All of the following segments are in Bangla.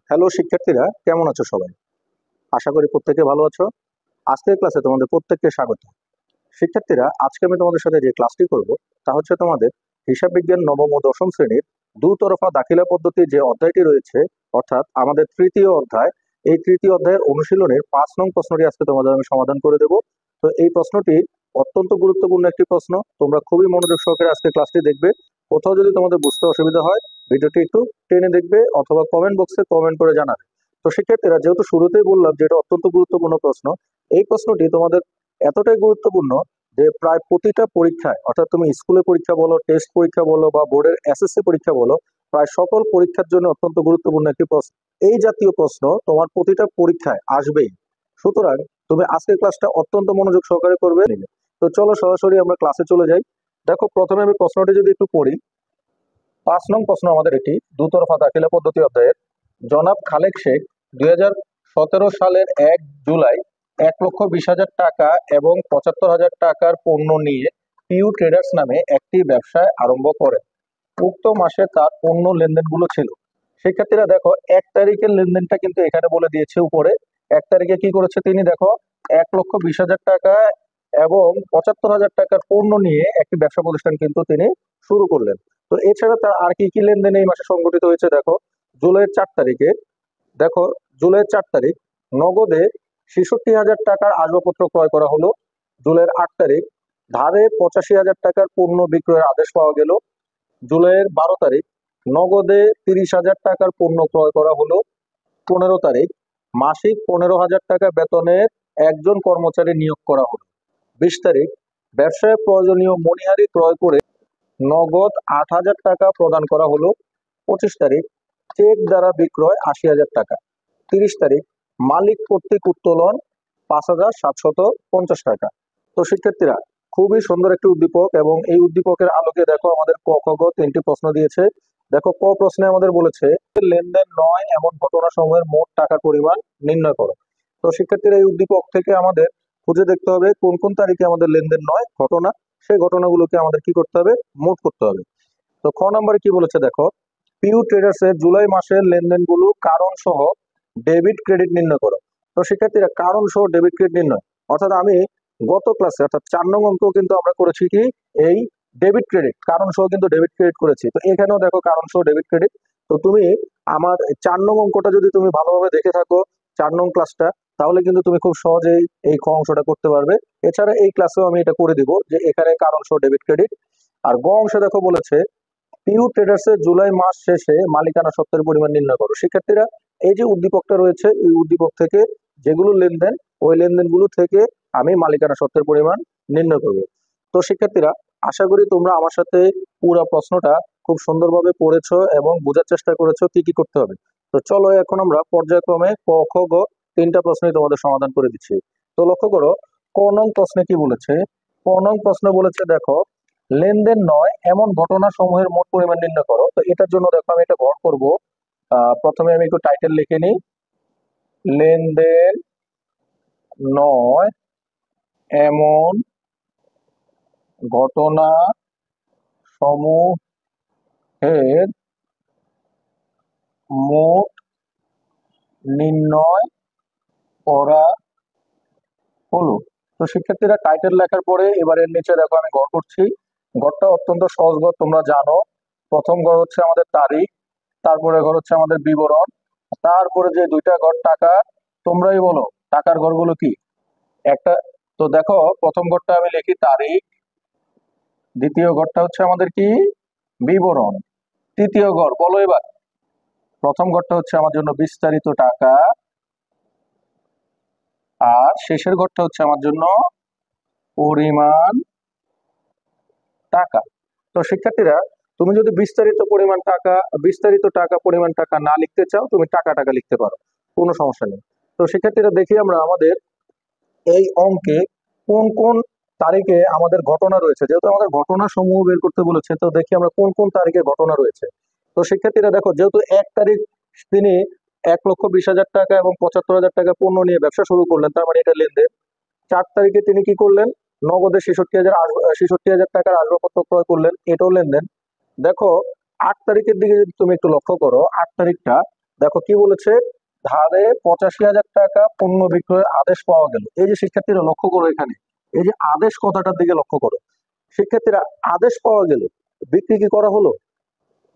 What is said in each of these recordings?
হ্যালো শিক্ষার্থীরা, কেমন আছো সবাই? আশা করি প্রত্যেকে ভালো আছো। আজকের ক্লাসে তোমাদের প্রত্যেককে স্বাগত। শিক্ষার্থীরা, আজকে আমি তোমাদের সাথে যে ক্লাসটি করব তা হচ্ছে তোমাদের হিসাব বিজ্ঞান নবম ও দশম শ্রেণীর দুতরফা দাখিলা পদ্ধতির যে অধ্যায়টি রয়েছে, অর্থাৎ আমাদের তৃতীয় অধ্যায়। এই তৃতীয় অধ্যায়ের অনুশীলনের 5 নং প্রশ্নটি আজকে তোমাদের আমি সমাধান করে দেব। তো এই প্রশ্নটি অত্যন্ত গুরুত্বপূর্ণ একটি প্রশ্ন। তোমরা খুবই মনোযোগ সহকারে আজকে ক্লাসটি দেখবে। কোথাও যদি তোমাদের বুঝতে অসুবিধা হয়, ভিডিওটি একটু টেনে দেখবে অথবা কমেন্ট বক্সে কমেন্ট করে জানাবে। তো শিক্ষার্থীরা, যেহেতু শুরুতেই বললাম যে এটা অত্যন্ত গুরুত্বপূর্ণ প্রশ্ন, এই প্রশ্নটি তোমাদের এতটাই গুরুত্বপূর্ণ যে প্রায় প্রতিটা পরীক্ষায়, অর্থাৎ তুমি স্কুলে পরীক্ষা বলো, টেস্ট পরীক্ষা বলো বা বোর্ডের এসএসসি পরীক্ষা বলো, প্রায় সকল পরীক্ষার জন্য অত্যন্ত গুরুত্বপূর্ণ একটি প্রশ্ন। এই জাতীয় প্রশ্ন তোমার প্রতিটা পরীক্ষায় আসবেই। সুতরাং তুমি আজকের ক্লাসটা অত্যন্ত মনোযোগ সহকারে করবে। তো চলো সরাসরি আমরা ক্লাসে চলে যাই। দেখো, প্রথমে আমি প্রশ্নটি যদি একটু পড়ি। 5 নং প্রশ্ন আমাদের এটি দুতরফা দাখিলা পদ্ধতি অধ্যায়ের। জনাব খালেক শেখ 2017 সালের 1 জুলাই 1,20,000 টাকা এবং 75,000 টাকার পণ্য নিয়ে পিউ ট্রেডার্স নামে একটি ব্যবসায় আরম্ভ করেন। উক্ত মাসে তার পণ্য লেনদেনগুলো ছিল। শিক্ষার্থীরা দেখো, 1 তারিখের লেনদেনটা কিন্তু এখানে বলে দিয়েছে উপরে। 1 তারিখে কি করেছে তিনি, দেখো, 1,20,000 টাকা এবং 75,000 টাকার পণ্য নিয়ে একটি ব্যবসা প্রতিষ্ঠান কিন্তু তিনি শুরু করলেন। তো এছাড়া তার আর কি কি লেনদেন এই মাসে সংঘটিত হয়েছে দেখো। জুলাইয়ের 4 তারিখে, দেখো, জুলাইয়ের 4 তারিখ নগদে 66,000 টাকার আসবাবপত্র ক্রয় করা হলো। জুলাইয়ের 8 তারিখ ধারে 85,000 টাকার পণ্য বিক্রয়ের আদেশ পাওয়া গেল। জুলাইয়ের 12 তারিখ নগদে 30,000 টাকার পণ্য ক্রয় করা হলো। 15 তারিখ মাসিক 15,000 টাকা বেতনের একজন কর্মচারী নিয়োগ করা হলো। 20 তারিখ ব্যবসায় প্রয়োজনীয় মণিহারি ক্রয় করে নগদ 8,000 টাকা প্রদান করা হলো। 25 তারিখ চেক দ্বারা বিক্রয় 80,000 টাকা। 30 তারিখ মালিক কর্তৃক উত্তোলন 5,750 টাকা। তো শিক্ষার্থীরা, খুবই সুন্দর একটি উদ্দীপক, এবং এই উদ্দীপকের আলোকে দেখো আমাদের ক, খ, গ 3টি প্রশ্ন দিয়েছে। দেখো, ক প্রশ্নে আমাদের বলেছে লেনদেন নয় এমন ঘটনা সমূহের মোট টাকার পরিমাণ নির্ণয় করো। তো শিক্ষার্থীরা, এই উদ্দীপক থেকে আমাদের খুঁজে দেখতে হবে কোন কোন তারিখে আমাদের লেনদেন নয় ঘটনা, সেই ঘটনাগুলোকে আমাদের কি করতে হবে, মোট করতে হবে। তো খ নম্বরে কি বলেছে দেখো, পিউ ট্রেডার্স এর জুলাই মাসের লেনদেনগুলো কারণ সহ ডেবিট ক্রেডিট নির্ণয় করো। তো শিক্ষার্থীরা, কারণ সহ ডেবিট ক্রেডিট নির্ণয়, অর্থাৎ আমি গত ক্লাসে অর্থাৎ 4 নং অঙ্ক কিন্তু আমরা করেছি কি, এই ডেবিট ক্রেডিট, কারণ সহ কিন্তু ডেবিট ক্রেডিট করেছি। তো এখানেও দেখো কারণ সহ ডেবিট ক্রেডিট। তো তুমি আমার 4 নং অঙ্কটা যদি তুমি ভালোভাবে দেখে থাকো, 4 নং ক্লাসটা, তাহলে কিন্তু তুমি খুব সহজেই এই খ অংশটা করতে পারবে। এছাড়া এই ক্লাসেও আমি এটা করে দিব যে এখানে কারণ সহ ডেবিট ক্রেডিট। আর গ অংশে দেখো বলেছে পিউ ট্রেডার্স এর জুলাই মাস শেষে মালিকানা সত্ত্বের পরিমাণ নির্ণয় করো। শিক্ষার্থীরা, এই যে উদ্দীপকটা রয়েছে, এই উদ্দীপক থেকে যেগুলো লেনদেন, ওই লেনদেনগুলো থেকে আমি মালিকানা সত্ত্বের পরিমাণ নির্ণয় করব। তো শিক্ষার্থীরা, আশা করি তোমরা আমার সাথে পুরো প্রশ্নটা খুব সুন্দরভাবে পড়েছো এবং বোঝার চেষ্টা করেছো কি কি করতে হবে। তো চলো এখন আমরা পর্যায়ক্রমে ক, খ, গ 3টা প্রশ্নই তোমাদের সমাধান করে দিচ্ছি। তো লক্ষ্য করো, ক নং প্রশ্নে কি বলেছে। ক নং প্রশ্নে বলেছে দেখো, লেনদেন নয় এমন ঘটনা সমূহের মোট পরিমাণ নির্ণয় করো। তো এটার জন্য দেখো আমি এটা ঘর করব। প্রথমে আমি একটু টাইটেল লিখে নিই। লেনদেন নয় এমন ঘটনা সমূহের মোট নির্ণয় করা হলো। তো শিক্ষার্থীরা, টাইটেল লেখার পরে এবার এর নিচে দেখো আমি ঘর করছি। ঘরটা অত্যন্ত সহজ ঘর, তোমরা জানো। প্রথম ঘর হচ্ছে আমাদের তারিখ, তারপরে ঘর হচ্ছে আমাদের বিবরণ, তারপরে যে 2টা ঘর টাকা। তোমরাই বলো টাকার ঘরগুলো কি একটা। তো দেখো, প্রথম ঘরটা আমি লিখি তারিখ, দ্বিতীয় ঘরটা হচ্ছে আমাদের কি, বিবরণ, তৃতীয় ঘর বলো এবার। প্রথম ঘরটা হচ্ছে আমার জন্য বিস্তারিত টাকা, আর শেষের ঘরটা হচ্ছে আমার জন্য পরিমাণ টাকা। তো শিক্ষার্থীরা, তুমি যদি বিস্তারিত টাকা পরিমাণ টাকা না লিখতে চাও, তুমি টাকা টাকা লিখতে পারো, কোনো সমস্যা নেই। তো শিক্ষার্থীরা, দেখি আমরা আমাদের এই অঙ্কে কোন কোন তারিখে আমাদের ঘটনা রয়েছে। যেহেতু আমাদের ঘটনা সমূহ বের করতে বলেছে, তো দেখি আমরা কোন কোন তারিখে ঘটনা রয়েছে। তো শিক্ষার্থীরা দেখো, যেহেতু 1 তারিখ তিনি 1,20,000 টাকা এবং 75,000 টাকা পণ্য নিয়ে ব্যবসা শুরু করলেন, তার মানে এটা লেনদেন। 4 তারিখে তিনি কি করলেন, নগদে 66,000 টাকার আসবাবপত্র ক্রয় করলেন, এটাও লেনদেন। দেখো, 8 তারিখের দিকে যদি তুমি একটু লক্ষ্য করো, 8 তারিখটা দেখো কি বলেছে, ধারে 85,000 টাকা পণ্য বিক্রয়ের আদেশ পাওয়া গেল। এই যে শিক্ষার্থীরা লক্ষ্য করো এখানে, এই যে আদেশ কথাটার দিকে লক্ষ্য করো। শিক্ষার্থীরা আদেশ পাওয়া গেল, বিক্রি কি করা হলো?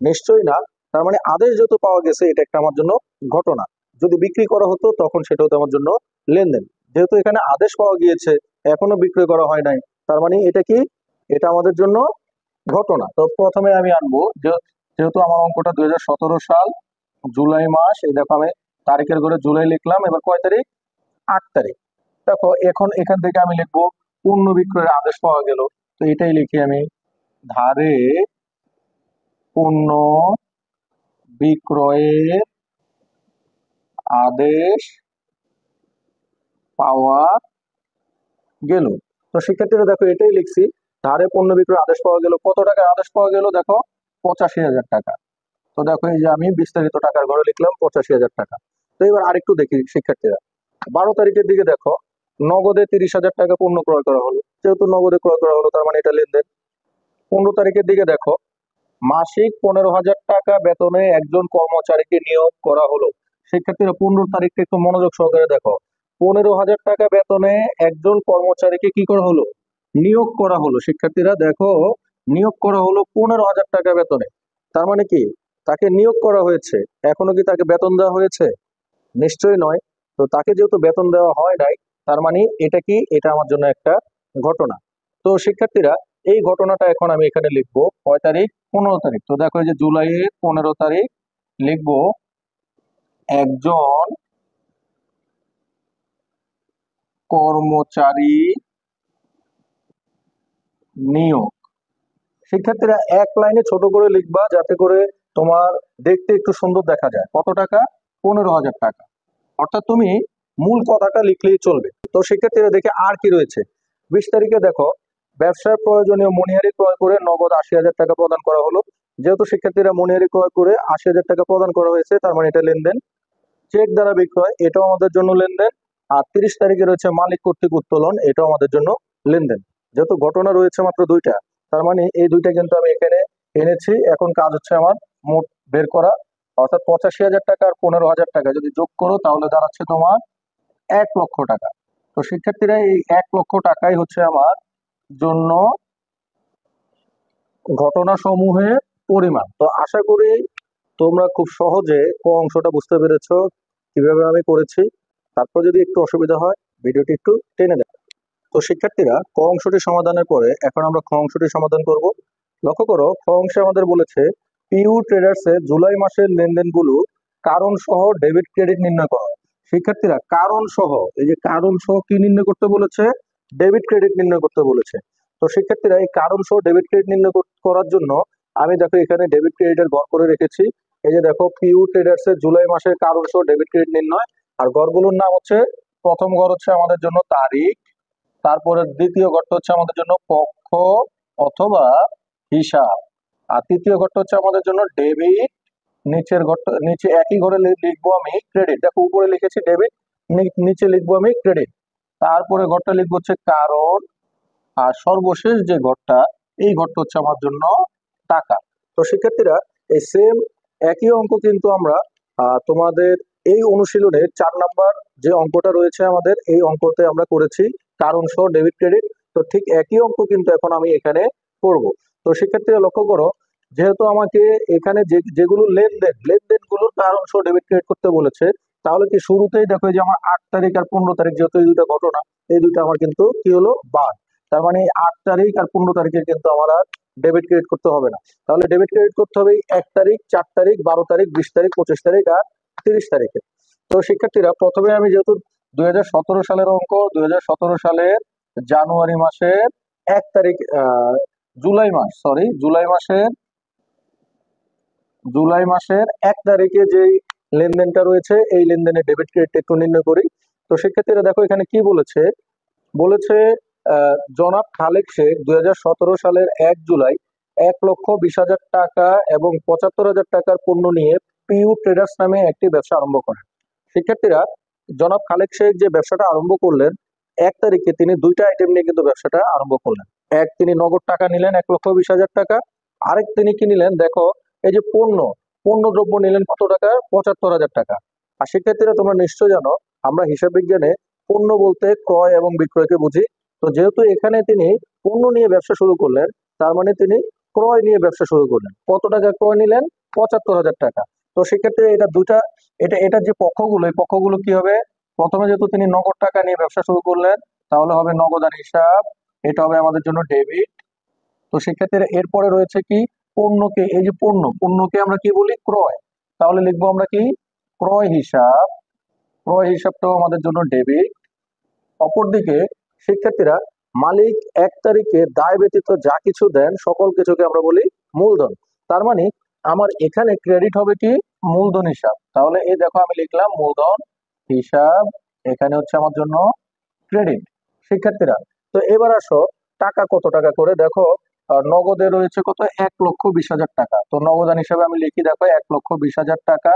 নিশ্চয়ই না। তার মানে আদেশ যেহেতু পাওয়া গেছে, এটা একটা আমার জন্য ঘটনা। যদি বিক্রি করা হতো তখন সেটা হতো আমার জন্য লেনদেন। যেহেতু এখানে আদেশ পাওয়া গিয়েছে, এখনো বিক্রয় করা হয় নাই, তার মানে এটা কি? এটা আমাদের জন্য ঘটনা। তো প্রথমে আমি আনবো যেহেতু আমার অঙ্কটা 2017 সাল, জুলাই মাস। এই দেখো আমি তারিখের ঘরে জুলাই লিখলাম। এবার কয় তারিখ? 8 তারিখ। দেখো এখন এখান থেকে আমি লিখবো পণ্য বিক্রয়ের আদেশ পাওয়া গেল। তো এটাই লিখি আমি, ধারে পণ্য বিক্রয়ের আদেশ পাওয়া গেল। তো শিক্ষার্থীরা দেখো এটাই লিখছি, ধারে পণ্য বিক্রয়ের আদেশ পাওয়া গেল। কত টাকার আদেশ পাওয়া গেল? দেখো 85,000 টাকা। তো দেখো এই যে আমি বিস্তারিত টাকার ঘরে লিখলাম 85,000 টাকা। তো এবার আরেকটু দেখি শিক্ষার্থীরা, 12 তারিখের দিকে দেখো, নগদে 30,000 টাকা পণ্য ক্রয় করা হলো। যেহেতু নগদে ক্রয় করা হলো, তার মানে এটা লেনদেন। 15 তারিখের দিকে দেখো, মাসিক 15,000 টাকা বেতনে একজন কর্মচারীকে নিয়োগ করা হলো। শিক্ষার্থীরা 15 তারিখটা একটু মনোযোগ সহকারে দেখো, 15,000 টাকা বেতনে একজন কর্মচারীকে কি করা হলো? নিয়োগ করা হলো। শিক্ষার্থীরা দেখো, নিয়োগ করা হলো 15,000 টাকা বেতনে। তার মানে কি? তাকে নিয়োগ করা হয়েছে, এখনো কি তাকে বেতন দেওয়া হয়েছে? নিশ্চয়ই নয়। তো তাকে যেহেতু বেতন দেওয়া হয় নাই, তার মানে এটা কি? এটা আমার জন্য একটা ঘটনা। তো শিক্ষার্থীরা এই ঘটনাটা এখন আমি এখানে লিখবো কয় তারিখ? 15 তারিখ। তো দেখো এই যে জুলাইয়ের 15 তারিখ লিখবো, একজন কর্মচারী নিয়োগ। শিক্ষার্থীরা এক লাইনে ছোট করে লিখবা, যাতে করে তোমার দেখতে একটু সুন্দর দেখা যায়। কত টাকা? 15,000 টাকা। অর্থাৎ তুমি মূল কথাটা লিখলেই চলবে। তো শিক্ষার্থীরা দেখে আর কি রয়েছে। 20 তারিখে দেখো, ব্যবসার প্রয়োজনীয় মণিহারি ক্রয় করে নগদ 80,000 টাকা প্রদান করা হলো। যেহেতু শিক্ষার্থীরা মণিহারি ক্রয় করে 80,000 টাকা প্রদান করা হয়েছে, তার মানে এটা লেনদেন। চেক দ্বারা বিক্রয়, এটাও আমাদের জন্য লেনদেন। আর 30 তারিখে রয়েছে মালিক কর্তৃক উত্তোলন, এটাও আমাদের জন্য লেনদেন। যেহেতু ঘটনা রয়েছে মাত্র দুইটা, তার মানে এই দুইটা কিন্তু আমি এখানে এনেছি। এখন কাজ হচ্ছে আমার মোট বের করা, অর্থাৎ 85,000 টাকা আর 15,000 টাকা যদি যোগ করো, তাহলে দাঁড়াচ্ছে তোমার 1 লক্ষ টাকা। তো শিক্ষার্থীরা এই 1 লক্ষ টাকাই হচ্ছে আমার জন্য ঘটনা সমূহের পরিমাণ। তো আশা করি তোমরা খুব সহজে ক অংশটা বুঝতে পেরেছো কিভাবে আমি করেছি। তারপর যদি একটু অসুবিধা হয়, ভিডিওটি একটু টেনে দেখো। তো শিক্ষার্থীরা ক অংশটি সমাধানের পরে এখন আমরা খ অংশটি সমাধান করব। লক্ষ্য করো, খ অংশে আমাদের বলেছে পিইউ ট্রেডার্স এর জুলাই মাসের লেনদেনগুলো কারণ সহ ডেবিট ক্রেডিট নির্ণয় করো। শিক্ষার্থীরা কারণ সহ, এই যে কারণ সহ কি নির্ণয় করতে বলেছে? ডেবিট ক্রেডিট নির্ণয় করতে বলেছে। তো শিক্ষার্থীরা এই কারণ সহ ডেবিট ক্রেডিট নির্ণয় করার জন্য আমি দেখো এখানে ডেবিট ক্রেডিটের ঘর করে রেখেছি। এই যে দেখো, পিইউ ট্রেডার্স এর জুলাই মাসের কারণ সহ ডেবিট ক্রেডিট নির্ণয়। আর ঘরগুলোর নাম হচ্ছে, প্রথম ঘর হচ্ছে আমাদের জন্য তারিখ, তারপরে দ্বিতীয় ঘরটা হচ্ছে আমাদের জন্য পক্ষ অথবা হিসাব, আর তৃতীয় ঘরটা হচ্ছে আমাদের জন্য ডেবিট। নিচের ঘরটা, নিচে একই ঘরে লিখবো আমি ক্রেডিট। দেখো উপরে লিখেছি ডেবিট, নিচে লিখবো আমি ক্রেডিট। তারপরে ঘরটা লিখবো হচ্ছে কারণ, আর সর্বশেষ যে ঘরটা, এই ঘরটা হচ্ছে আমার জন্য টাকা। তো শিক্ষার্থীরা এই সেম একই অঙ্ক কিন্তু আমরা তোমাদের এই অনুশীলনের 4 নাম্বার যে অঙ্কটা রয়েছে আমাদের, এই অঙ্কতে আমরা করেছি কারণ সহ ডেবিট ক্রেডিট। তো ঠিক একই অঙ্ক কিন্তু এখন আমি এখানে করব। তো শিক্ষার্থীরা লক্ষ্য করো, যেহেতু আমাকে এখানে যেগুলো লেনদেনগুলোর কারণ সহ ডেবিট ক্রেডিট করতে বলেছে, তাহলে কি শুরুতেই দেখো যে আমার 8 তারিখ আর 15 তারিখ, যেহেতু এই দুইটা ঘটনা, এই দুইটা আমার কিন্তু কি হলো? বাদ। তার মানে 8 তারিখ আর 15 তারিখের কিন্তু আমার আর ডেবিট ক্রেডিট করতে হবে না। তাহলে ডেবিট ক্রেডিট করতে হবে 1 তারিখ, 4 তারিখ, 12 তারিখ, 20 তারিখ, 25 তারিখ আর 30 তারিখে। তো শিক্ষার্থীরা প্রথমে আমি যেহেতু 2017 সালের অঙ্ক, 2017 সালের জানুয়ারি মাসের 1 তারিখ, জুলাই মাসের 1 তারিখে যেই লেনদেনটা রয়েছে, এই লেনদেনের ডেবিট ক্রেডিট একটু নির্ণয় করি। তো শিক্ষার্থীরা দেখো এখানে কি বলেছে। বলেছে জনাব খালেক শেখ 2017 সালের 1 জুলাই 1,20,000 টাকা এবং 75,000 টাকার পণ্য নিয়ে পিইউ ট্রেডার্স নামে একটি ব্যবসা আরম্ভ করেন। শিক্ষার্থীরা জনাব খালেক শেখ যে ব্যবসাটা আরম্ভ করলেন, 1 তারিখে তিনি দুইটা আইটেম নিয়ে কিন্তু ব্যবসাটা আরম্ভ করলেন। এক, তিনি নগদ টাকা নিলেন 1,20,000 টাকা। আরেক, তিনি কি নিলেন? দেখো এই যে পণ্য, পণ্যদ্রব্য নিলেন কত টাকা? ৭৫,০০০ টাকা। আর শিক্ষার্থীরা তোমরা নিশ্চয় জানো আমরা হিসাব বিজ্ঞানে পণ্য বলতে ক্রয় এবং বিক্রয়কে বুঝি। তো যেহেতু এখানে তিনি পণ্য নিয়ে ব্যবসা শুরু করলেন, তার মানে তিনি ক্রয় নিয়ে ব্যবসা শুরু করলেন। কত টাকা ক্রয় নিলেন? ৭৫,০০০ টাকা। তো সেক্ষেত্রে এটা দুটা, এটার যে পক্ষগুলো, এই পক্ষগুলো কি হবে? প্রথমে যেহেতু তিনি নগদ টাকা নিয়ে ব্যবসা শুরু করলেন, তাহলে হবে নগদান হিসাব, এটা হবে আমাদের জন্য ডেবিট। তো সেক্ষেত্রে এরপরে রয়েছে কি? পণ্যকে, এই যে পণ্যকে আমরা কি বলি? ক্রয়। তাহলে লিখবো আমরা কি? ক্রয় হিসাব। ক্রয় হিসাবটাও আমাদের জন্য ডেবিট। অপরদিকে শিক্ষার্থীরা মালিক ১ তারিখে দায় ব্যতীত যা কিছু দেন সকল কিছুকে আমরা বলি মূলধন। তার মানে আমার এখানে ক্রেডিট হবে কি? মূলধন হিসাব। তাহলে এই দেখো আমি লিখলাম মূলধন হিসাব, এখানে হচ্ছে আমার জন্য ক্রেডিট। শিক্ষার্থীরা তো এবার আসো টাকা কত টাকা করে দেখো। নগদে রয়েছে কত? ১,২০,০০০ টাকা। তো নগদান হিসাবে আমি লিখি দেখো ১,২০,০০০ টাকা।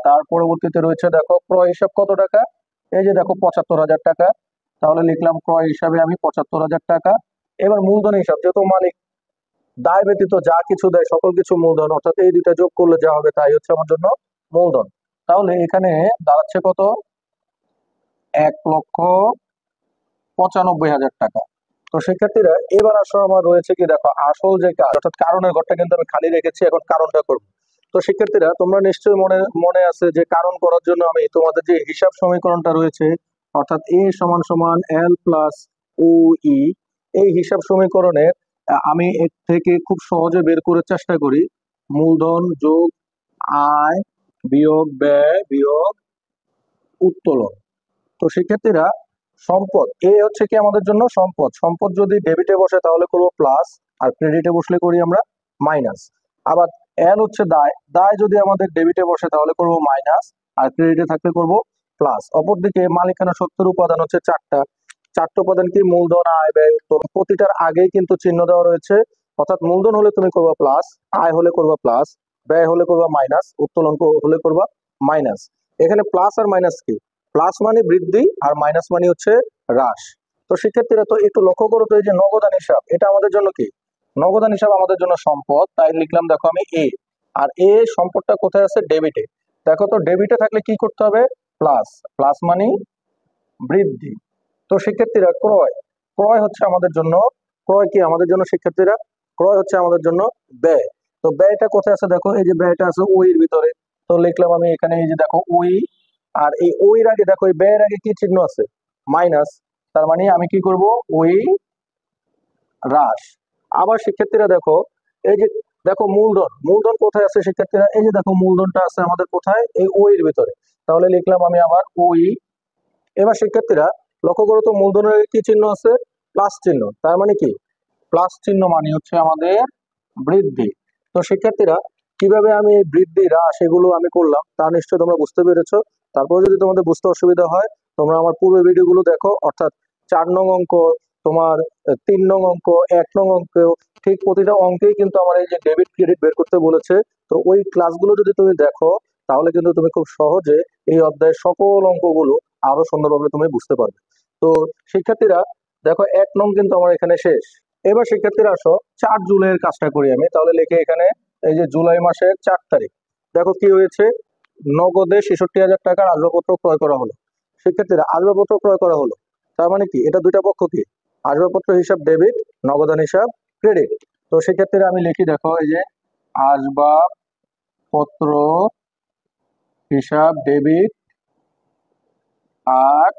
তার পরবর্তীতে রয়েছে দেখো ক্রয় হিসাব কত টাকা? এই যে দেখো ৭৫,০০০ টাকা। তাহলে লিখলাম ক্রয় হিসাবে আমি ৭৫,০০০ টাকা। এবার মূলধন হিসাব, যেহেতু মালিক দায় ব্যতীত যা কিছু দেয় সকল কিছু মূলধন, অর্থাৎ এই দুইটা যোগ করলে যা হবে তাই হচ্ছে আমার জন্য মূলধন। তাহলে এখানে দাঁড়াচ্ছে কত? ১,৯৫,০০০ টাকা। তো শিক্ষার্থীরা এবার আসো আমার রয়েছে কি দেখো আসল যে কাজ, অর্থাৎ কারণের ঘরটা কিন্তু আমি খালি রেখেছি, এখন কারণটা করবো। তো শিক্ষার্থীরা তোমরা নিশ্চয়ই মনে মনে আছে যে কারণ করার জন্য আমি তোমাদের যে হিসাব সমীকরণটা রয়েছে, অর্থাৎ এ সমান সমান এল প্লাস ও ই, এই হিসাব সমীকরণের আমি এর থেকে খুব সহজে বের করার চেষ্টা করি মূলধন যোগ আয় বিয়োগ ব্যয় বিয়োগ উত্তোলন। তো শিক্ষার্থীরা সম্পদ এ হচ্ছে কি আমাদের জন্য সম্পদ। সম্পদ যদি ডেবিটে বসে তাহলে করবো প্লাস, আর ক্রেডিটে বসলে করি আমরা মাইনাস। আবার এল হচ্ছে দায়, দায় যদি আমাদের ডেবিটে বসে তাহলে করবো মাইনাস, আর ক্রেডিটে থাকলে করবো প্লাস। অপরদিকে মালিকানা সত্ত্বের উপাদান হচ্ছে চারটা। চারটা উপাদান কি? মূলধন আয় ব্যয় উত্তোলন। প্রতিটার আগেই কিন্তু চিহ্ন দেওয়া রয়েছে, অর্থাৎ মূলধন হলে তুমি করবা প্লাস, আয় হলে করবা প্লাস, ব্যয় হলে করবা মাইনাস, উত্তোলন হলে করবা মাইনাস। এখানে প্লাস আর মাইনাস কি? প্লাস মানে বৃদ্ধি আর মাইনাস মানে হচ্ছে হ্রাস। তো শিক্ষার্থীরা তো একটু লক্ষ্য করো তো, এই যে নগদান হিসাব এটা আমাদের জন্য কি? নগদান হিসাব আমাদের জন্য সম্পদ, তাই লিখলাম দেখো আমি এ। আর এ সম্পদটা কোথায় আছে? ডেবিটে। দেখো তো ডেবিটে থাকলে কি করতে হবে? প্লাস। প্লাস মানে বৃদ্ধি। তো শিক্ষার্থীরা ক্রয়, ক্রয় হচ্ছে আমাদের জন্য, ক্রয় কি আমাদের জন্য শিক্ষার্থীরা? ক্রয় হচ্ছে আমাদের জন্য ব্যয়। তো ব্যয়টা কোথায় আছে? দেখো এই যে ব্যয়টা আছে ওই এর ভিতরে। তো লিখলাম আমি এখানে এই যে দেখো ওই, আর এই ওইর আগে দেখো এই ব্যয়ের আগে কি চিহ্ন আছে? মাইনাস। তার মানে আমি কি করব? ওই হ্রাস। আবার শিক্ষার্থীরা দেখো এই যে দেখো মূলধন, মূলধন কোথায় আছে শিক্ষার্থীরা? এই যে দেখো মূলধনটা আছে আমাদের কোথায়? এই ওই এর ভিতরে। তাহলে লিখলাম আমি আবার ওই। এবার শিক্ষার্থীরা লক্ষ্য করো তো মূলধনের আগে কি চিহ্ন আছে? প্লাস চিহ্ন। তার মানে কি? প্লাস চিহ্ন মানে হচ্ছে আমাদের বৃদ্ধি। তো শিক্ষার্থীরা কিভাবে আমি এই বৃদ্ধি হ্রাস এগুলো আমি করলাম তা নিশ্চয়ই তোমরা বুঝতে পেরেছো। তারপরে যদি তোমাদের বুঝতে অসুবিধা হয় তোমরা আমার পূর্বে ভিডিওগুলো দেখো, অর্থাৎ 4 নং অঙ্ক, তোমার 3 নং অঙ্ক, 1 নং অঙ্ক, ঠিক প্রতিটা অঙ্কেই কিন্তু আমার এই যে ডেবিট ক্রেডিট বের করতে বলেছে। তো ওই ক্লাসগুলো যদি তুমি দেখো তাহলে কিন্তু তুমি খুব সহজে এই অধ্যায়ের সকল অঙ্কগুলো আরো সুন্দরভাবে তুমি বুঝতে পারবে। তো শিক্ষার্থীরা দেখো 1 নং কিন্তু আমার এখানে শেষ। এবার শিক্ষার্থীরা আসো 4 জুলাইয়ের কাজটা করি আমি। তাহলে লিখে এখানে এই যে জুলাই মাসের 4 তারিখ, দেখো কি হয়েছে? নগদে 66,000 টাকার আসবাবপত্র ক্রয় করা হলো। শিক্ষার্থীরা আসবাবপত্র ক্রয় করা হলো, তার মানে কি? এটা দুইটা পক্ষ কি? আসবাবপত্র হিসাব ডেবিট, নগদান হিসাব ক্রেডিট। তো শিক্ষার্থীরা আমি লিখি দেখো এই যে আসবাবপত্র হিসাব ডেবিট আর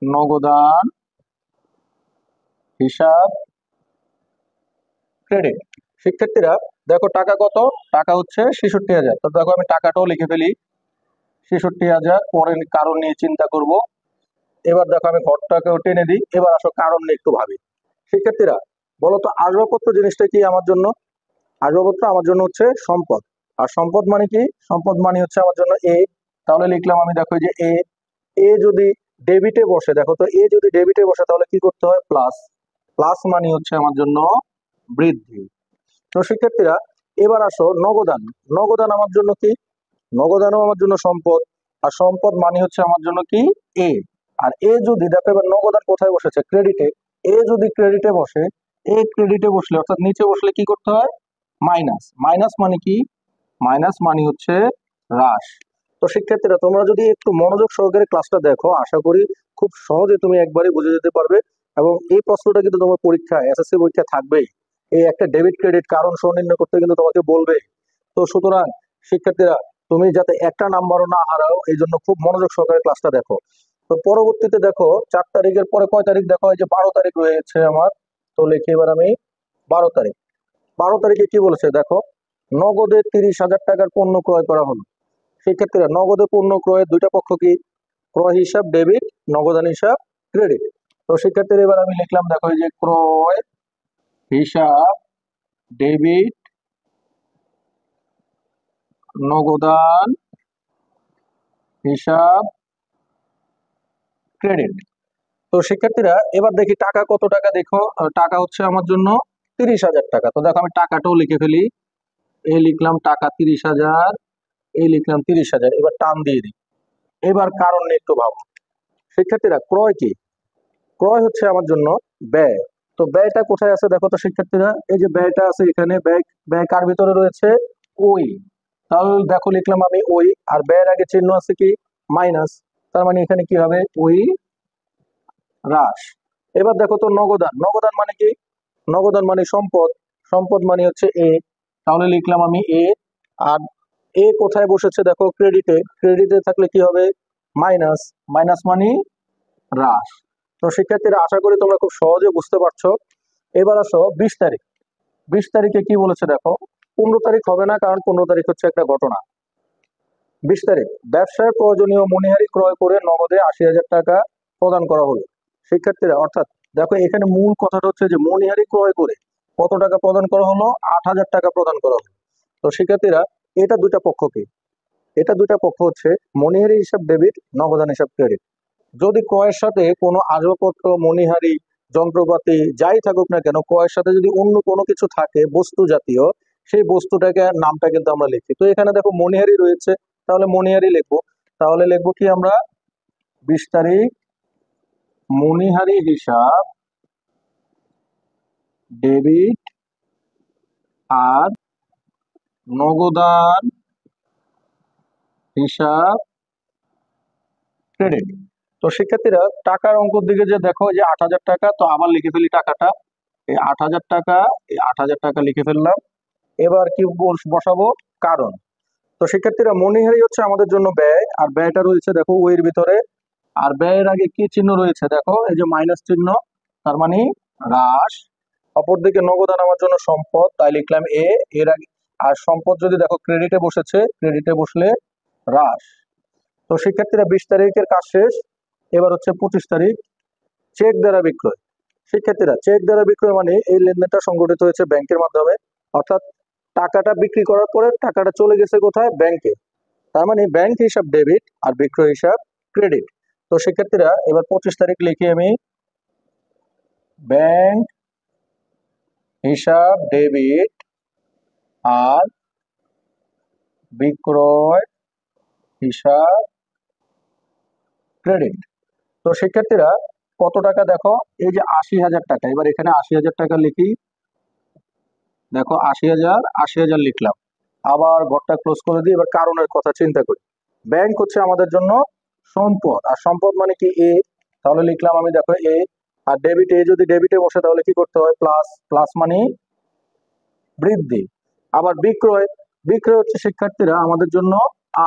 নগদান হিসাব ক্রেডিট। শিক্ষার্থীরা দেখো টাকা কত? টাকা হচ্ছে 66,000। তো দেখো আমি টাকাটাও লিখে ফেলি 66,000, পরে কারণ নিয়ে চিন্তা করব। এবার দেখো আমি ঘরটাকেও টেনে দিই। এবার আসো কারণ নিয়ে একটু ভাবি। শিক্ষার্থীরা বলো তো আসবাবপত্র জিনিসটা কি আমার জন্য? আসবাবপত্র আমার জন্য হচ্ছে সম্পদ। আর সম্পদ মানে কি? সম্পদ মানে হচ্ছে আমার জন্য এ। তাহলে লিখলাম আমি দেখো যে এ। এ যদি ডেবিটে বসে, দেখো তো এ যদি ডেবিটে বসে তাহলে কি করতে হয়? প্লাস। প্লাস মানে হচ্ছে আমার জন্য বৃদ্ধি। তো শিক্ষার্থীরা এবার আসো নগদান। নগদান আমার জন্য কি? নগদানও আমার জন্য সম্পদ, আর সম্পদ মানে হচ্ছে আমার জন্য কি? এ। আর এ যদি দেখো এবার নগদান কোথায় বসেছে? ক্রেডিটে। এ যদি ক্রেডিটে বসে, এ ক্রেডিটে বসলে অর্থাৎ নিচে বসলে কি করতে হয়? মাইনাস। মাইনাস মানে কি? মাইনাস মানে হচ্ছে হ্রাস। তো শিক্ষার্থীরা তোমরা যদি একটু মনোযোগ সহকারে ক্লাসটা দেখো, আশা করি খুব সহজে তুমি একবারই বুঝে যেতে পারবে। এবং এই প্রশ্নটা কিন্তু তোমার পরীক্ষা, এসএসসি পরীক্ষা থাকবেই। এই একটা ডেবিট ক্রেডিট কারণ নির্ণয় করতে কিন্তু তোমাকে বলবে। তো সুতরাং শিক্ষার্থীরা তুমি যাতে একটা নাম্বারও না হারাও, এই জন্য খুব মনোযোগ সহকারে ক্লাসটা দেখো। তো পরবর্তীতে দেখো 4 তারিখের পরে কয় তারিখ, দেখো এই যে 12 তারিখ রয়েছে আমার। তো লিখি এবার আমি 12 তারিখ। 12 তারিখে কি বলেছে দেখো, নগদে 30,000 টাকার পণ্য ক্রয় করা হলো। সেক্ষেত্রে নগদে পণ্য ক্রয়ের দুইটা পক্ষ কি, ক্রয় হিসাব ডেবিট, নগদান হিসাব ক্রেডিট। তো সেক্ষেত্রে এবার আমি লিখলাম দেখো এই যে ক্রয় হিসাব ডেবিট, নগদান হিসাব ক্রেডিট। তো শিক্ষার্থীরা এবার দেখি টাকা কত টাকা, দেখো টাকা হচ্ছে আমার জন্য 30,000 টাকা। তো দেখো আমি টাকাটাও লিখে ফেলি, এই লিখলাম টাকা 30,000, এই লিখলাম 30,000। এবার টান দিয়ে দিই। এবার কারণ নিয়ে একটু ভাবো। শিক্ষার্থীরা ক্রয় কি, ক্রয় হচ্ছে আমার জন্য ব্যয়। তো ব্যয়টা কোথায় আছে দেখো তো শিক্ষার্থীরা, এই যে ব্যয়টা আছে এখানে, ব্যয় ব্যয় কার ভিতরে রয়েছে, ওই। তাহলে দেখো লিখলাম আমি ওই, আর ব্যয়ের আগে চিহ্ন আছে কি, মাইনাস। তার মানে এখানে কি হবে, ওই হ্রাস। এবার দেখো তো নগদান, নগদান মানে কি, নগদান মানে সম্পদ, সম্পদ মানে হচ্ছে এ। তাহলে লিখলাম আমি এ। আর এ কোথায় বসেছে দেখো, ক্রেডিটে, ক্রেডিটে থাকলে কি হবে, মাইনাস, মাইনাস মানে হ্রাস। তো শিক্ষার্থীরা আশা করি তোমরা খুব সহজে বুঝতে পারছো। এবার আসো 20 তারিখ। 20 তারিখে কি বলেছে দেখো, 15 তারিখ হবে না, কারণ 15 তারিখ হচ্ছে একটা ঘটনা। 20 তারিখ, ব্যবসায় প্রয়োজনীয় মণিহারি ক্রয় করে নগদে 80,000 টাকা প্রদান করা হলো। শিক্ষার্থীরা অর্থাৎ দেখো এখানে মূল কথাটা হচ্ছে যে মণিহারি ক্রয় করে কত টাকা প্রদান করা হলো, 8,000 টাকা প্রদান করা হলো। তো শিক্ষার্থীরা এটা দুইটা পক্ষ কি, এটা দুইটা পক্ষ হচ্ছে মণিহারি হিসাব ডেবিট, নগদান হিসাব ক্রেডিট। যদি ক্রয়ের সাথে কোনো আসবাবপত্র, মণিহারি, যন্ত্রপাতি যাই থাকুক না কেন, ক্রয়ের সাথে যদি অন্য কোনো কিছু থাকে বস্তু জাতীয়, সেই বস্তুটাকে নামটা কিন্তু আমরা লিখি। তো এখানে দেখো মণিহারি রয়েছে, তাহলে মণিহারি লিখবো। তাহলে লিখবো কি আমরা, 20 তারিখ মণিহারি হিসাব ডেবিট আর নগদান হিসাব ক্রেডিট। তো শিক্ষার্থীরা টাকার অঙ্কের দিকে যে দেখো যে 8,000 টাকা, তো আবার লিখে ফেলি টাকাটা, এই 8,000 টাকা, এই 8,000 টাকা লিখে ফেললাম। এবার কি বসাবো, কারণ। তো শিক্ষার্থীরা মণিহারি হচ্ছে আমাদের জন্য ব্যয়, আর ব্যয়টা রয়েছে দেখো ওই ভিতরে। আর ব্যয়ের আগে কি চিহ্ন রয়েছে দেখো, এই যে মাইনাস চিহ্ন, তার মানে হ্রাস। অপরদিকে নগদান আমার জন্য সম্পদ, তাই লিখলাম এ, এর আগে। আর সম্পদ যদি দেখো ক্রেডিটে বসেছে, ক্রেডিটে বসলে হ্রাস। তো শিক্ষার্থীরা 20 তারিখের কাজ শেষ। এবার হচ্ছে 25 তারিখ, চেক দ্বারা বিক্রয়। শিক্ষার্থীরা চেক দ্বারা বিক্রয় মানে এই লেনদেনটা সংগঠিত হয়েছে ব্যাংকের মাধ্যমে, অর্থাৎ টাকাটা বিক্রি করার পরে টাকাটা চলে গেছে কোথায়, ব্যাংকে। তার মানে ব্যাংক হিসাব ডেবিট আর বিক্রয় হিসাব ক্রেডিট। তো শিক্ষার্থীরা এবার 25 তারিখ লিখি আমি, ব্যাংক হিসাব ডেবিট আর বিক্রয় হিসাব ক্রেডিট। তো শিক্ষার্থীরা কত টাকা দেখো, এই যে 80,000 টাকা। এবার এখানে 80,000 টাকা লিখি, দেখো 80,000, 80,000 লিখলাম। আবার ঘরটা ক্লোজ করে দিই। এবার কারণের কথা চিন্তা করি। ব্যাংক হচ্ছে আমাদের জন্য সম্পদ, আর সম্পদ মানে কি এ। তাহলে লিখলাম আমি দেখো এ। আর ডেবিট, এ যদি ডেবিটে বসে তাহলে কি করতে হয়, প্লাস, প্লাস মানে বৃদ্ধি। আবার বিক্রয়, বিক্রয় হচ্ছে শিক্ষার্থীরা আমাদের জন্য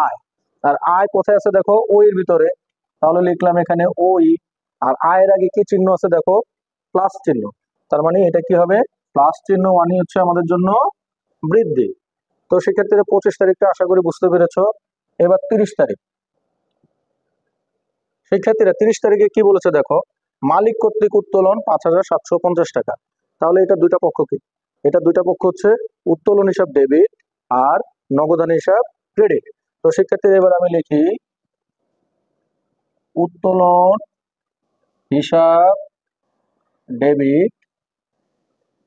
আয়। আর আয় কোথায় আছে দেখো, ওই এর ভিতরে। তাহলে লিখলাম এখানে ওই। আর আয়ের আগে কি চিহ্ন আছে দেখো, প্লাস চিহ্ন। তার মানে এটা কি হবে, প্লাস চিহ্ন মানে হচ্ছে আমাদের জন্য বৃদ্ধি। তো সেক্ষেত্রে 25 তারিখটা আশা করি বুঝতে পেরেছো। এবার 30 তারিখ। শিক্ষার্থীরা 30 তারিখে কি বলেছে দেখো, মালিক কর্তৃক উত্তোলন 5,750 টাকা। তাহলে এটা দুইটা পক্ষ কি, এটা দুইটা পক্ষ হচ্ছে উত্তোলন হিসাব ডেবিট আর নগদান হিসাব ক্রেডিট। তো শিক্ষার্থীরা এবার আমি লিখি, উত্তোলন হিসাব ডেবিট,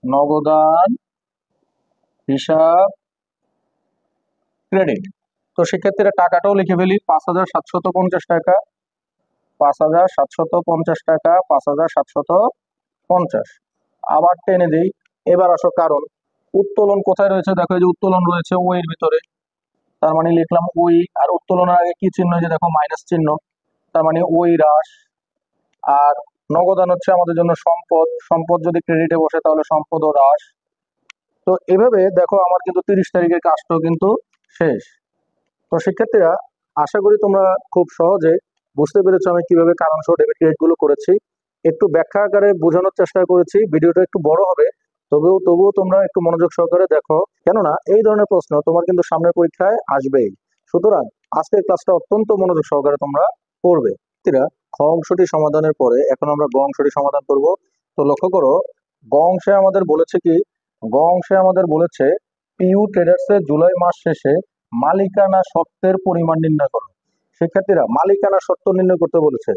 নগদান হিসাব ক্রেডিট। তো শিক্ষার্থীরা টাকাটাও লিখে ফেলি, 5,750 টাকা, 5,750 টাকা, 5,750। আবার টেনে দিই। এবার আসো কারণ। উত্তোলন কোথায় রয়েছে দেখো, এই যে উত্তোলন রয়েছে ও এর ভিতরে। তার মানে লিখলাম ওই, আর উত্তোলনের আগে কি চিহ্ন, যে দেখো মাইনাস চিহ্ন, তার মানে ওই হ্রাস। আর নগদান হচ্ছে আমাদের জন্য সম্পদ, সম্পদ যদি ক্রেডিটে বসে তাহলে সম্পদও হ্রাস। তো এভাবে দেখো আমার কিন্তু 30 তারিখের কাজটাও কিন্তু শেষ। তো শিক্ষার্থীরা, আশা করি তোমরা খুব সহজে বুঝতে পেরেছো আমি কিভাবে কারণ সহ ডেবিট ক্রেডিট গুলো করেছি। একটু ব্যাখ্যা আকারে বোঝানোর চেষ্টা করেছি, ভিডিওটা একটু বড় হবে, তবুও তোমরা একটু মনোযোগ সহকারে দেখো, কেননা এই ধরনের প্রশ্ন তোমার কিন্তু সামনের পরীক্ষায় আসবেই। সুতরাং আজকের ক্লাসটা অত্যন্ত মনোযোগ সহকারে তোমরা পড়বে। শিক্ষার্থীরা, খ অংশটি সমাধানের পরে এখন আমরা গ অংশটি সমাধান করব। তো লক্ষ্য করো, গ অংশে আমাদের বলেছে কি, গ অংশে আমাদের বলেছে পিইউ ট্রেডার্স এর জুলাই মাস শেষে মালিকানা সত্ত্বের পরিমাণ নির্ণয় করো। শিক্ষার্থীরা, মালিকানা সত্ত্ব নির্ণয় করতে বলেছে।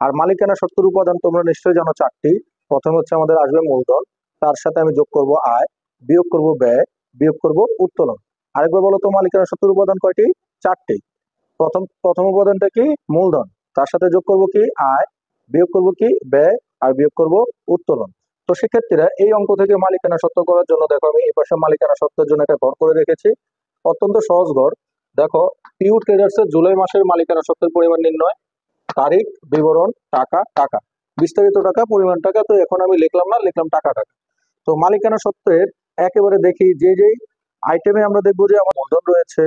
আর মালিকানা সত্ত্বের উপাদান তোমরা নিশ্চয়ই জানো 4টি। প্রথমে হচ্ছে আমাদের আসবে মূলধন, তার সাথে আমি যোগ করব আয়, বিয়োগ করব ব্যয়, বিয়োগ করব উত্তোলন। আরেকবার বলো তো, মালিকানা সত্ত্বের উপাদান কয়টি? 4টি। প্রথম প্রথম উপাদানটা কি? মূলধন, তার সাথে যোগ করব কি? আয়, বিয়োগ করব কি? ব্যয়, আর বিয়োগ করব উত্তোলন। তো শিক্ষার্থীরা, এই অঙ্ক থেকে মালিকানা সত্ত্ব করার জন্য দেখো আমি এই পাশে মালিকানা সত্ত্বের জন্য একটা ঘর করে রেখেছি, অত্যন্ত সহজ ঘর। দেখো, পিইউ ট্রেডার্স এর জুলাই মাসের মালিকানা সত্ত্বের পরিমাণ নির্ণয়, তারিখ, বিবরণ, টাকা টাকা, বিস্তারিত টাকা, পরিমাণ টাকা। তো এখন আমি লিখলাম না, লিখলাম টাকা টাকা। তো মালিকানা সত্ত্বের একেবারে দেখি যে যেই আইটেমে আমরা দেখবো যে আমার মূলধন রয়েছে,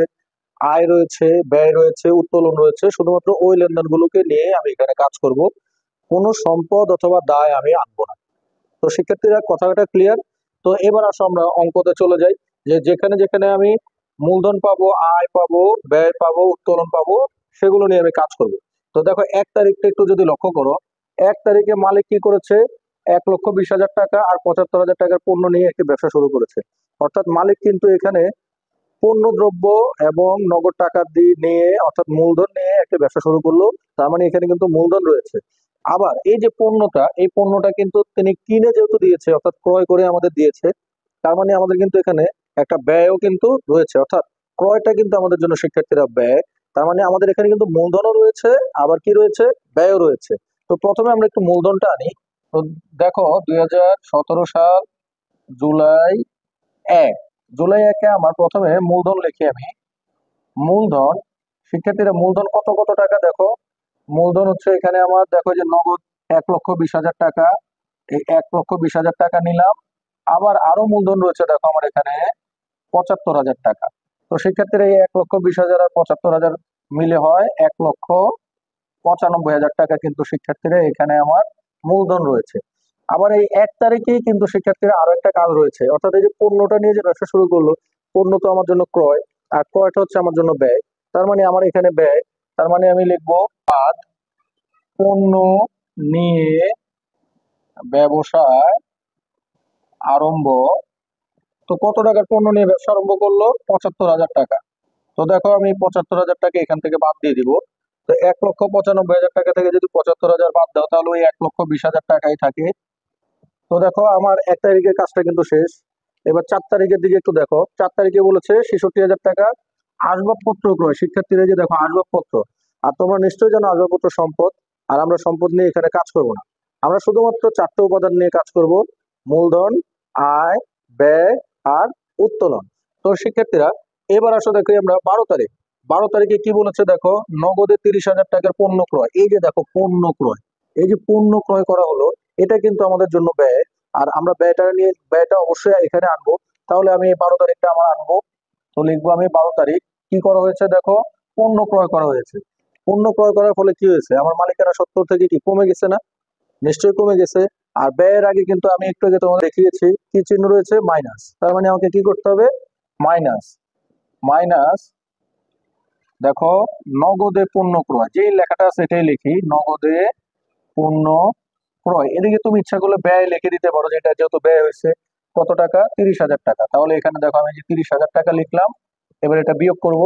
আয় রয়েছে, ব্যয় রয়েছে, উত্তোলন রয়েছে, শুধুমাত্র ওই লেনদেনগুলোকে নিয়ে আমি এখানে কাজ করব, কোনো সম্পদ অথবা দায় আমি আনবো না। তো শিক্ষার্থীরা, কথাটা ক্লিয়ার? তো এবার আসো আমরা অঙ্কতে চলে যাই, যে যেখানে যেখানে আমি মূলধন পাবো, আয় পাবো, ব্যয় পাবো, উত্তোলন পাবো, সেগুলো নিয়ে আমি কাজ করব। তো দেখো 1 তারিখটা একটু যদি লক্ষ্য করো, 1 তারিখে মালিক কি করেছে? 1,20,000 টাকা আর 75,000 টাকার পণ্য নিয়ে একটি ব্যবসা শুরু করেছে। অর্থাৎ মালিক কিন্তু এখানে পণ্য দ্রব্য এবং নগদ টাকা দিয়ে নিয়ে, অর্থাৎ মূলধন নিয়ে একটা ব্যবসা শুরু করলো। তার মানে এখানে কিন্তু মূলধন রয়েছে। আবার এই যে পণ্যটা, এই পণ্যটা কিন্তু তিনি কিনে যেহেতু দিয়েছে, অর্থাৎ ক্রয় করে আমাদের দিয়েছে, তার মানে আমাদের কিন্তু এখানে একটা ব্যয়ও কিন্তু রয়েছে, অর্থাৎ ক্রয়টা কিন্তু আমাদের জন্য শিক্ষার্থীরা ব্যয়। তার মানে আমাদের এখানে কিন্তু মূলধনও রয়েছে, আবার কি রয়েছে? ব্যয়ও রয়েছে। তো প্রথমে আমরা একটু মূলধনটা আনি। তো দেখো, 2017 সাল জুলাই 1, জুলাই 1-এ আমার প্রথমে মূলধন লিখি আমি। মূলধন, শিক্ষার্থীরা, মূলধন কত কত টাকা দেখো। মূলধন হচ্ছে এখানে আমার দেখো যে নগদ 1,20,000 টাকা, এই 1,20,000 টাকা নিলাম। আবার আরো মূলধন রয়েছে দেখো আমার এখানে 75,000 টাকা। তো শিক্ষার্থীরা, এই 1,20,000 আর 75,000 মিলে হয় 1,95,000 টাকা, কিন্তু শিক্ষার্থীরা এখানে আমার মূলধন রয়েছে। আবার এই 1 তারিখেই কিন্তু শিক্ষার্থীরা আরো একটা কাজ রয়েছে, অর্থাৎ এই যে পণ্যটা নিয়ে যে ব্যবসা শুরু করলো, পণ্য তো আমার জন্য ক্রয়, আর ক্রয়টা হচ্ছে আমার জন্য ব্যয়। তার মানে আমার এখানে ব্যয়, তার মানে আমি লিখবো বাদ পণ্য নিয়ে ব্যবসায় আরম্ভ। তো কত টাকার পণ্য নিয়ে ব্যবসা আরম্ভ করলো? 75,000 টাকা। তো দেখো, আমি 75,000 টাকা এখান থেকে বাদ দিয়ে দিব। তো 1,95,000 টাকা থেকে যদি 75,000 বাদ দাও, তাহলে ওই 1,20,000 টাকাই থাকে। তো দেখো, আমার 1 তারিখের কাজটা কিন্তু শেষ। এবার 4 তারিখের দিকে একটু দেখো, 4 তারিখে বলেছে 66,000 টাকা আসবাবপত্র ক্রয়। শিক্ষার্থীরা, যে দেখো আসবাবপত্র, আর তোমরা নিশ্চয়ই জানো আসবাবপত্র সম্পদ, আর আমরা সম্পদ নিয়ে এখানে কাজ করব না, আমরা শুধুমাত্র 4টে উপাদান নিয়ে কাজ করব: মূলধন, আয়, ব্যয়, আর উত্তোলন। তো শিক্ষার্থীরা, এবার আসো দেখি আমরা 12 তারিখ। 12 তারিখে কি বলেছে দেখো, নগদে 30,000 টাকার পণ্য ক্রয়। এই যে দেখো পণ্য ক্রয়, এই যে পণ্য ক্রয় করা হলো, এটা কিন্তু আমাদের জন্য ব্যয়। আর আমরা ব্যয়টা অবশ্যই এখানে আনবো। তাহলে আমি এই 12 তারিখটা আমার আনবো। তো লিখবো আমি 12 তারিখ। কি করা হয়েছে দেখো, পণ্য ক্রয় করা হয়েছে। পণ্য ক্রয় করার ফলে কি হয়েছে? আমার মালিকানা সত্ত্ব থেকে কি কমে গেছে না? নিশ্চয়ই কমে গেছে। আর ব্যয়ের আগে কিন্তু আমি একটু আগে তোমাদের দেখিয়েছি কি চিহ্ন রয়েছে? মাইনাস। তার মানে আমাকে কি করতে হবে? মাইনাস। মাইনাস, দেখো, নগদে পণ্য ক্রয়, যে লেখাটা আছে এটাই লিখি, নগদে পণ্য ক্রয়। এদিকে তুমি ইচ্ছা করলে ব্যয় লিখে দিতে পারো, যেটা যেহেতু ব্যয় হয়েছে কত টাকা? 30,000 টাকা। তাহলে এখানে দেখো আমি যে 30,000 টাকা লিখলাম, এবার এটা বিয়োগ করব,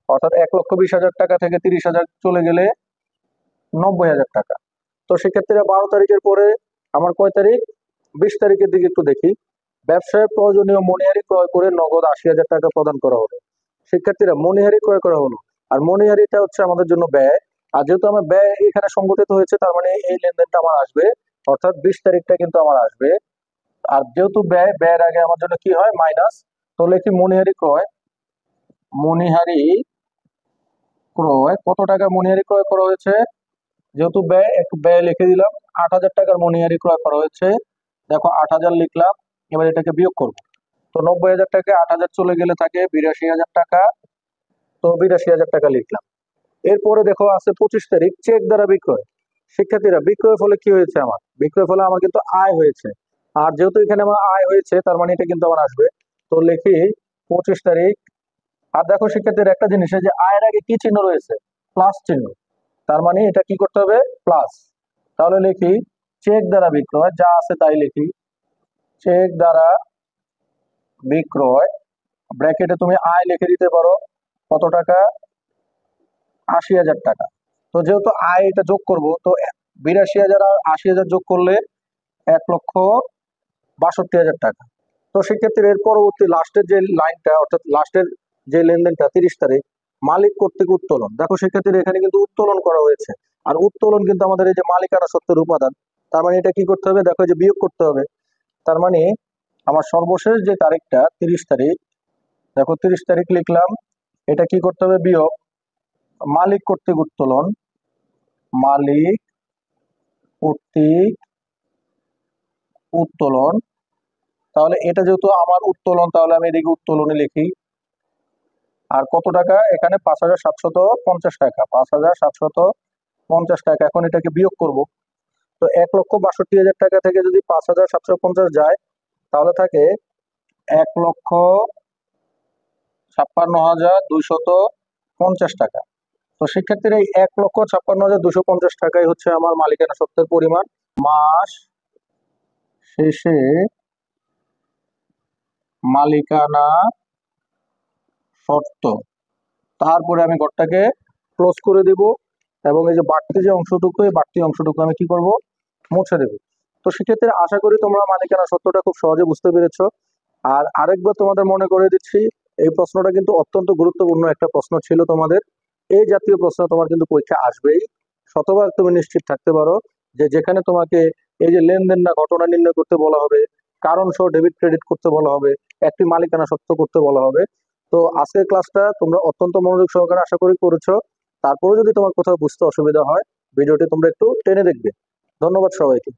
অর্থাৎ 1,20,000 টাকা থেকে 30,000 চলে গেলে 90,000 টাকা। তো সেক্ষেত্রে 12 তারিখের পরে আমার কয় তারিখ? 20 তারিখের দিকে একটু দেখি। ব্যবসায় প্রয়োজনীয় মণিহারি ক্রয় করে নগদ 80,000 টাকা প্রদান করা হলো। শিক্ষার্থীরা, মণিহারি ক্রয় করা হলো, আর মণিহারিটা হচ্ছে আমাদের জন্য ব্যয়। আর যেহেতু আমার ব্যয় এখানে সংগঠিত হয়েছে, তার মানে এই লেনদেনটা আমার আসবে, অর্থাৎ 20 তারিখটা কিন্তু আমার আসবে। আর যেহেতু ব্যয়ের আগে আমার জন্য কি হয়? মাইনাস। তাহলে কি মণিহারি ক্রয়, মণিহারি ক্রয়, কত টাকা মণিহারি ক্রয় করা হয়েছে? যেহেতু ব্যয়, একটু ব্যয় লিখে দিলাম। 8,000 টাকার মণিহারি ক্রয় করা হয়েছে। দেখো 8,000 লিখলাম, এবার এটাকে বিয়োগ করবো। তো 90,000 টাকা 8,000 চলে গেলে থাকে 82,000 টাকা। তো 82,000 টাকা লিখলাম। এরপরে দেখো আছে 25 তারিখ, চেক দ্বারা বিক্রয়। শিক্ষার্থীরা, বিক্রয়ের ফলে কি হয়েছে? আমার বিক্রয়ের ফলে আমার কিন্তু আয় হয়েছে। আর যেহেতু এখানে আমার আয় হয়েছে, তার মানে এটা কিন্তু আমার আসবে। তো লিখি 25 তারিখ। আর দেখো শিক্ষার্থীর একটা জিনিস, এই যে আয়ের আগে কি চিহ্ন রয়েছে? প্লাস চিহ্ন। তার মানে এটা কি করতে হবে? প্লাস। তাহলে লিখি চেক দ্বারা বিক্রয়, যা আছে তাই লিখি। চেক দ্বারা বিক্রয়, ব্র্যাকেটে তুমি আয় লিখে দিতে পারো। কত টাকা? 80,000 টাকা। তো যেহেতু আয় এটা যোগ করব, তো 82,000 আর 80,000 যোগ করলে 1,62,000 টাকা। তো সেক্ষেত্রে এর পরবর্তী লাস্টের যে লাইনটা, অর্থাৎ লাস্টের যে লেনদেনটা 30 তারিখ, মালিক কর্তৃক উত্তোলন। দেখো সেক্ষেত্রে এখানে কিন্তু উত্তোলন করা হয়েছে। আর উত্তোলন কিন্তু আমাদের এই যে মালিকানা সত্ত্বের উপাদান। তার মানে এটা কি করতে হবে? দেখো এই যে বিয়োগ করতে হবে। তার মানে আমার সর্বশেষ যে তারিখটা 30 তারিখ, দেখো 30 তারিখ লিখলাম। এটা কি করতে হবে? বিয়োগ মালিক কর্তৃক উত্তোলন। মালিক কর্তৃক উত্তোলন। তাহলে এটা যেহেতু আমার উত্তোলন, তাহলে আমি এদিকে উত্তোলনে লিখি। আর কত টাকা? এখানে 5,750 টাকা। 5,750 টাকা। এখন এটাকে বিয়োগ করব। তো 1,62,000 টাকা থেকে যদি 5,750 যায়, তাহলে থাকে 1,56,250 টাকা। তো শিক্ষার্থীরা, এই 1,56,250 টাকাই হচ্ছে আমার মালিকানা সত্ত্বের পরিমাণ। মাস শেষে মালিকানা সত্ত্ব। তারপরে আমি ঘরটাকে ক্লোজ করে দেব, এবং এই যে বাড়তি যে অংশটুকু, এই বাড়তি অংশটুকু আমি কি করব? মুছে দেব। তো সেক্ষেত্রে আশা করি তোমরা মালিকানা সত্যটা খুব সহজে বুঝতে পেরেছো। আর আরেকবার তোমাদের মনে করে দিচ্ছি, এই প্রশ্নটা কিন্তু অত্যন্ত গুরুত্বপূর্ণ একটা প্রশ্ন ছিল তোমাদের। এই জাতীয় প্রশ্ন তোমার কিন্তু পরীক্ষা আসবেই। শতভাগ তুমি নিশ্চিত থাকতে পারো যে যেখানে তোমাকে এই যে লেনদেন না ঘটনা নির্ণয় করতে বলা হবে, কারণ সহ ডেবিট ক্রেডিট করতে বলা হবে, একটি মালিকানা সত্ত্ব করতে বলা হবে। তো আজকের ক্লাসটা তোমরা অত্যন্ত মনোযোগ সহকারে আশা করি করেছো। তারপরে যদি তোমার কোথাও বুঝতে অসুবিধা হয়, ভিডিওটি তোমরা একটু টেনে দেখবে। ধন্যবাদ সবাইকে।